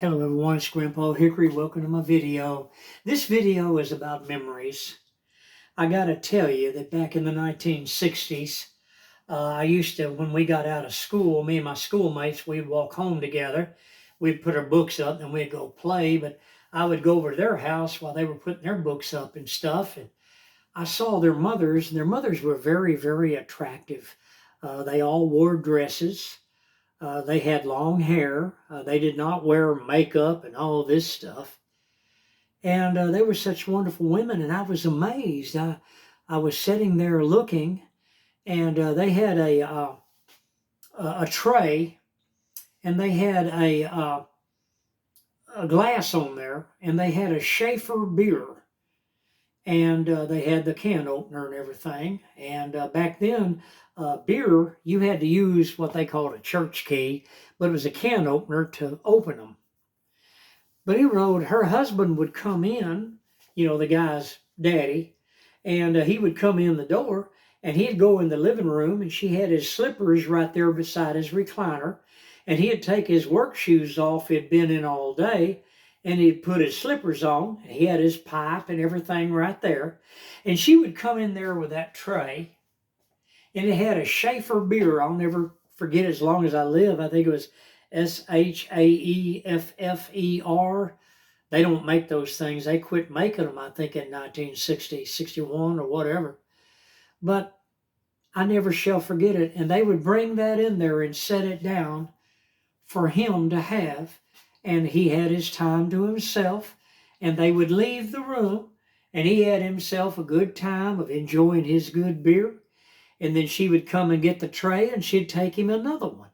Hello everyone, it's Grandpa Hickory. Welcome to my video. This video is about memories. I gotta tell you that back in the 1960s, I used to, when we got out of school, me and my schoolmates, we'd walk home together. We'd put our books up and we'd go play, but I would go over to their house while they were putting their books up and stuff. And I saw their mothers, and their mothers were very, very attractive. They all wore dresses. They had long hair. They did not wear makeup and all this stuff. And they were such wonderful women, and I was amazed. I was sitting there looking, and they had a tray, and they had a glass on there, and they had a Schaefer beer, and they had the can opener and everything. And back then, beer, you had to use what they called a church key, but it was a can opener to open them. But anyway, her husband would come in, the guy's daddy, and he would come in the door, and he'd go in the living room, and she had his slippers right there beside his recliner, and he'd take his work shoes off he'd been in all day, and he'd put his slippers on, and he had his pipe and everything right there, and she would come in there with that tray, and it had a Schaefer beer. I'll never forget as long as I live. I think it was Schaeffer. They don't make those things. They quit making them, I think, in 1960, 61 or whatever. But I never shall forget it. And they would bring that in there and set it down for him to have. And he had his time to himself. And they would leave the room. And he had himself a good time of enjoying his good beer. And then she would come and get the tray, and she'd take him another one.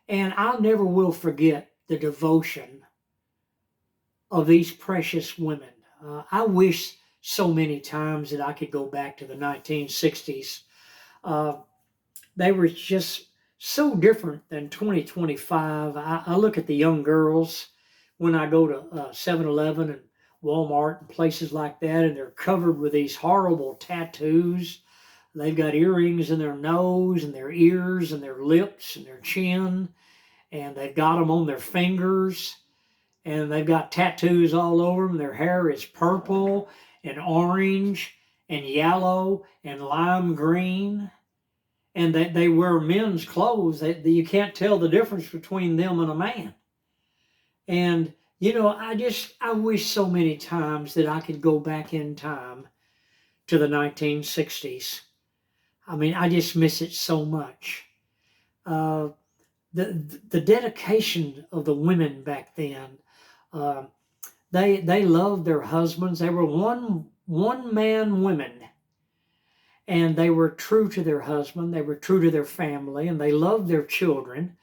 And I never will forget the devotion of these precious women. I wish so many times that I could go back to the 1960s. They were just so different than 2025. I look at the young girls when I go to 7-Eleven and Walmart and places like that, and they're covered with these horrible tattoos. They've got earrings in their nose and their ears and their lips and their chin, and they've got them on their fingers, and they've got tattoos all over them. Their hair is purple and orange and yellow and lime green, and they wear men's clothes. You can't tell the difference between them and a man. And, I wish so many times that I could go back in time to the 1960s. I mean, I just miss it so much. The dedication of the women back then. They loved their husbands. They were one man women, and they were true to their husband. They were true to their family, and they loved their children.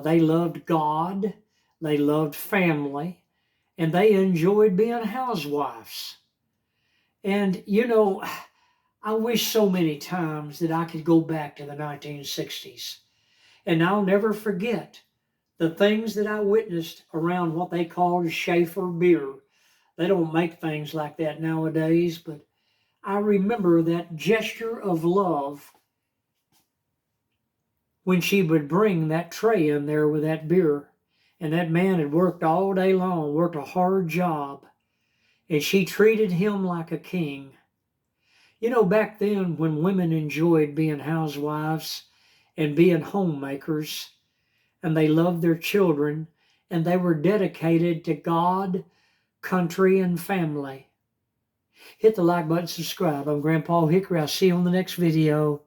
They loved God. They loved family, and they enjoyed being housewives. And I wish so many times that I could go back to the 1960s. And I'll never forget the things that I witnessed around what they called Schaefer beer. They don't make things like that nowadays, but I remember that gesture of love when she would bring that tray in there with that beer. And that man had worked all day long, worked a hard job, and she treated him like a king. Back then when women enjoyed being housewives and being homemakers, and they loved their children, and they were dedicated to God, country, and family. Hit the like button, subscribe. I'm Grandpa Hickory. I'll see you on the next video.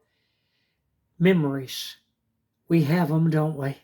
Memories. We have them, don't we?